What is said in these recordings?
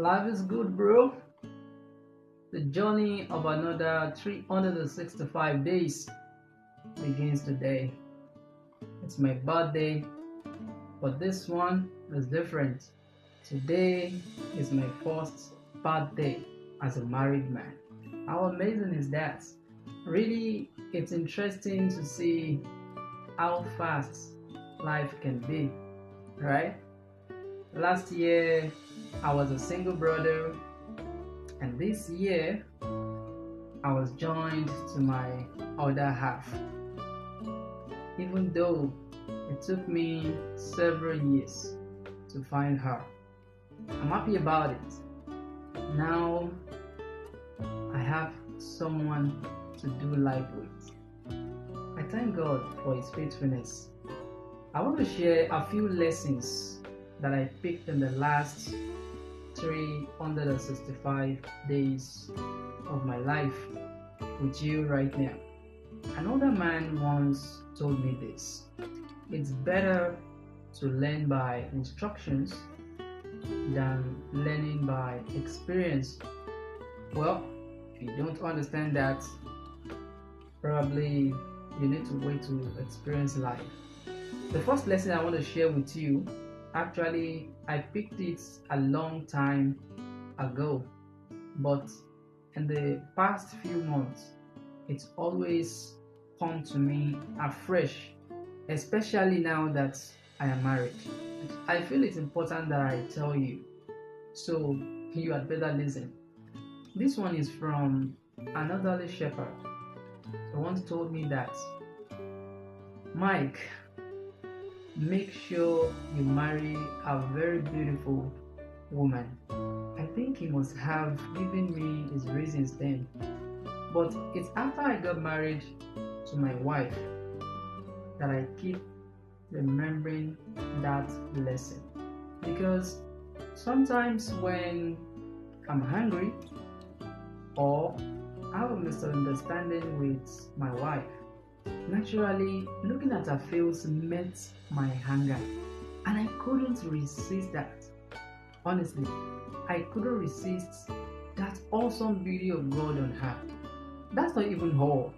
Life is good, bro. The journey of another 365 days begins today. It's my birthday, but this one is different. Today is my first birthday as a married man. How amazing is that? Really, it's interesting to see how fast life can be, right? Last year, I was a single brother, and this year, I was joined to my other half. Even though it took me several years to find her, I'm happy about it. Now, I have someone to do life with. I thank God for His faithfulness. I want to share a few lessons that I picked in the last 365 days of my life with you right now. Another man once told me this: it's better to learn by instructions than learning by experience. Well, if you don't understand that, probably you need to wait to experience life. The first lesson I want to share with you, actually, I picked it a long time ago, but in the past few months, it's always come to me afresh, especially now that I am married. I feel it's important that I tell you, so you had better listen. This one is from an elderly shepherd. He once told me that, Mike, make sure you marry a very beautiful woman. I think he must have given me his reasons then. But it's after I got married to my wife that I keep remembering that lesson. Because sometimes when I'm hungry or I have a misunderstanding with my wife, naturally, looking at her face met my hunger, and I couldn't resist that. Honestly, I couldn't resist that awesome beauty of God on her. That's not even all.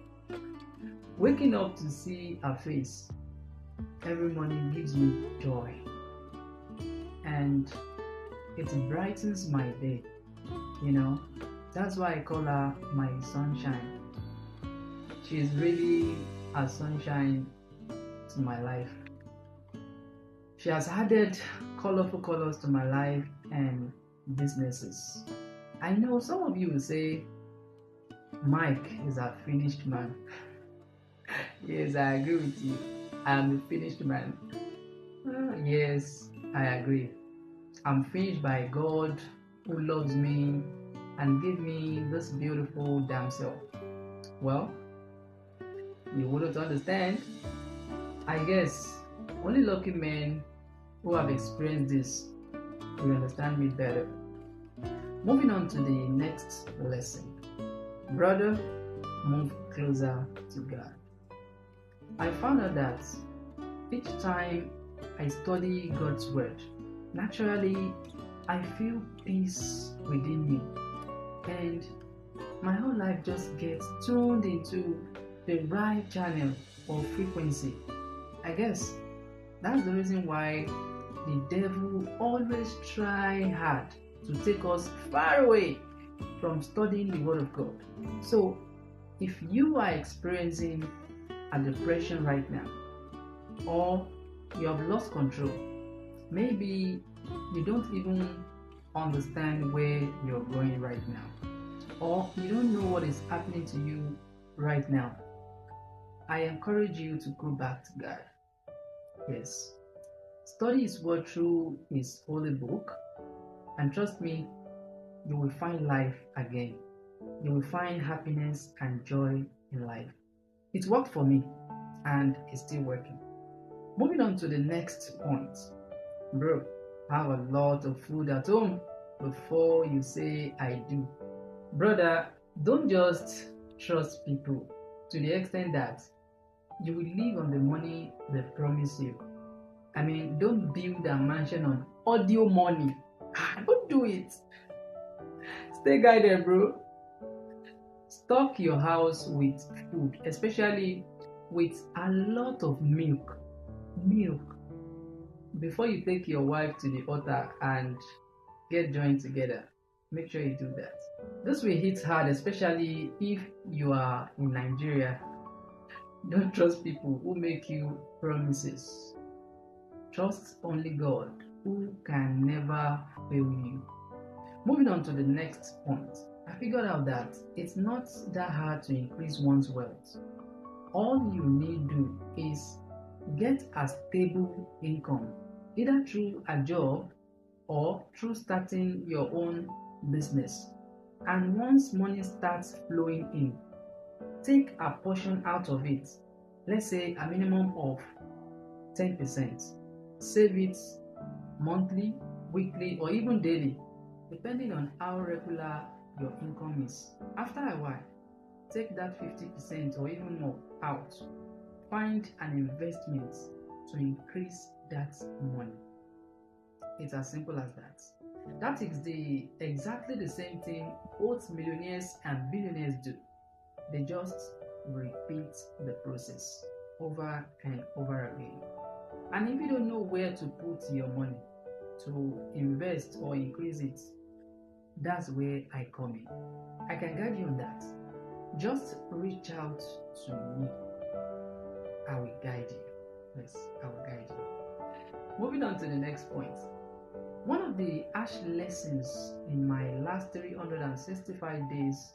Waking up to see her face every morning gives me joy, and it brightens my day. You know, that's why I call her my sunshine. She's really a sunshine to my life. She has added colorful colors to my life and businesses. I know some of you will say, Mike is a finished man. Yes, I agree with you. I am a finished man. Yes, I agree. I'm finished by God who loves me and gave me this beautiful damsel. Well, you wouldn't understand. I guess only lucky men who have experienced this will understand me better. Moving on to the next lesson. Brother, move closer to God. I found out that each time I study God's word, naturally I feel peace within me, and my whole life just gets tuned into the right channel or frequency. I guess that's the reason why the devil always try hard to take us far away from studying the Word of God. So, if you are experiencing a depression right now, or you have lost control, maybe you don't even understand where you're going right now, or you don't know what is happening to you right now, I encourage you to go back to God. Yes, study His word through His holy book, and trust me, you will find life again. You will find happiness and joy in life. It worked for me, and it's still working. Moving on to the next point. Bro, have a lot of food at home before you say I do. Brother, don't just trust people to the extent that you will live on the money they promise you. I mean, don't build a mansion on audio money. Don't do it. Stay guided, bro. Stock your house with food, especially with a lot of milk. Milk. Before you take your wife to the altar and get joined together, make sure you do that. This will hit hard, especially if you are in Nigeria. Don't trust people who make you promises. Trust only God, who can never fail you. Moving on to the next point, I figured out that it's not that hard to increase one's wealth. All you need to do is get a stable income, either through a job or through starting your own business. And once money starts flowing in, take a portion out of it, let's say a minimum of 10%. Save it monthly, weekly, or even daily, depending on how regular your income is. After a while, take that 50% or even more out. Find an investment to increase that money. It's as simple as that. That is exactly the same thing both millionaires and billionaires do. They just repeat the process over and over again. And if you don't know where to put your money to invest or increase it, that's where I come in. I can guide you on that. Just reach out to me. I will guide you. Yes, I will guide you. Moving on to the next point. One of the harsh lessons in my last 365 days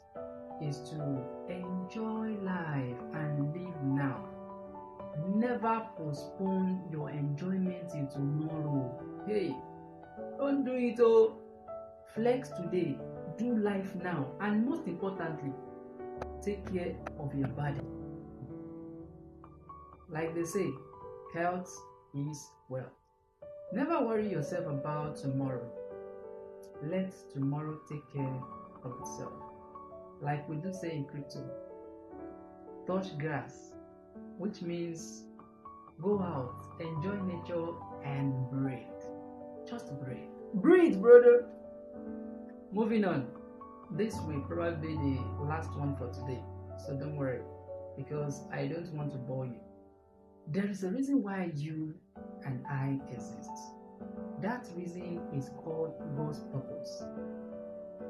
is to enjoy life and live now. Never postpone your enjoyment till tomorrow. Hey, don't do it all. Flex today, do life now, and most importantly, take care of your body. Like they say, health is wealth. Never worry yourself about tomorrow. Let tomorrow take care of itself. Like we do say in crypto, touch grass, which means go out, enjoy nature, and breathe. Just breathe. Breathe, brother. Moving on. This will probably be the last one for today, so don't worry, because I don't want to bore you. There is a reason why you and I exist. That reason is called God's purpose.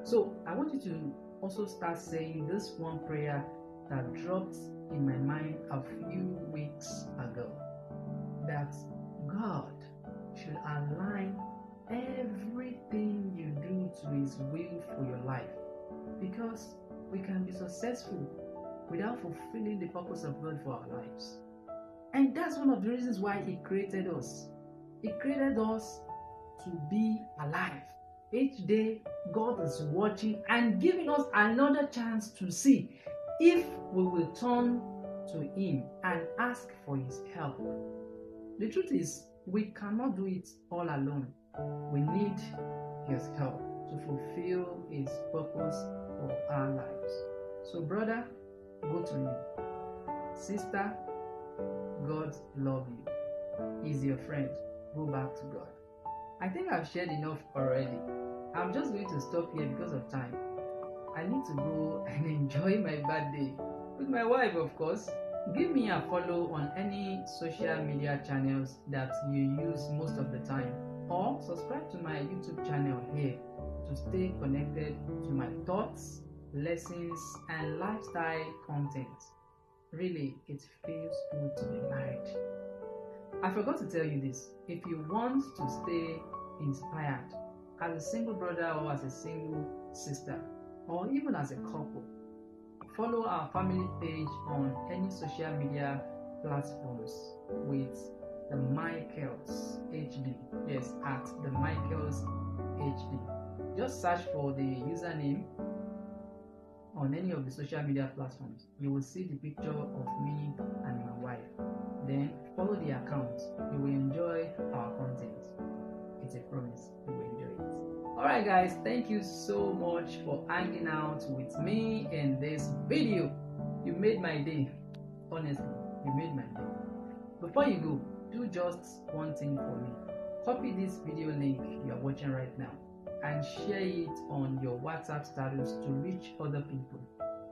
So I want you to also start saying this one prayer that dropped in my mind a few weeks ago. That God should align everything you do to His will for your life. Because we can be successful without fulfilling the purpose of God for our lives. And that's one of the reasons why He created us. He created us to be alive. Each day, God is watching and giving us another chance to see if we will turn to Him and ask for His help. The truth is, we cannot do it all alone. We need His help to fulfill His purpose for our lives. So, brother, go to me. Sister, God love you. He's your friend. Go back to God. I think I've shared enough already. I'm just going to stop here because of time. I need to go and enjoy my birthday with my wife, of course. Give me a follow on any social media channels that you use most of the time, or subscribe to my YouTube channel here to stay connected to my thoughts, lessons, and lifestyle content. Really, it feels good to be married. I forgot to tell you this. If you want to stay inspired as a single brother or as a single sister, or even as a couple, follow our family page on any social media platforms with the Michaels HD. Yes, at the Michaels HD. Just search for the username on any of the social media platforms. You will see the picture of me and my wife. Then follow the account. You will enjoy our content. It's a promise. You will enjoy it. Alright guys, thank you so much for hanging out with me in this video. You made my day. Honestly, you made my day. Before you go, do just one thing for me. Copy this video link you are watching right now and share it on your WhatsApp status to reach other people.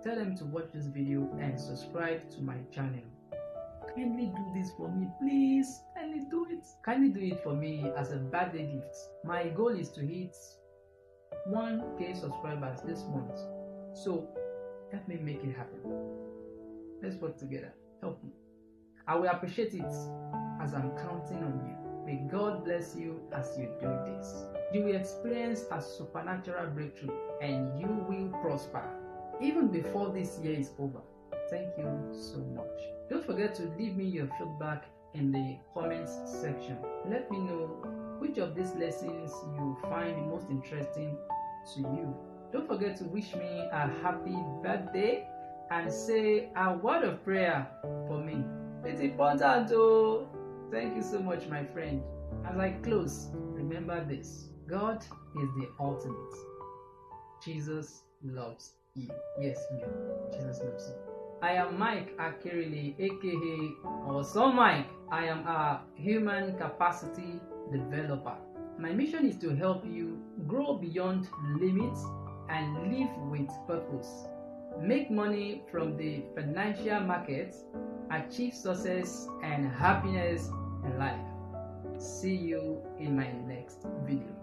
Tell them to watch this video and subscribe to my channel. Kindly do this for me, please. Kindly do it. Kindly do it for me as a birthday gift. My goal is to hit 1K subscribers this month. So help me make it happen. Let's work together. Help me. I will appreciate it as I'm counting on you. May God bless you as you do this. You will experience a supernatural breakthrough and you will prosper even before this year is over. Thank you so much. Don't forget to leave me your feedback in the comments section. Let me know which of these lessons you find the most interesting to you. Don't forget to wish me a happy birthday and say a word of prayer for me. It's important too. Thank you so much, my friend. As I close, remember this: God is the ultimate. Jesus loves you. Yes, you. Jesus loves you. I am Mike Akerele, aka awesomemike. I am a human capacity developer. My mission is to help you grow beyond limits and live with purpose. Make money from the financial market, achieve success and happiness in life. See you in my next video.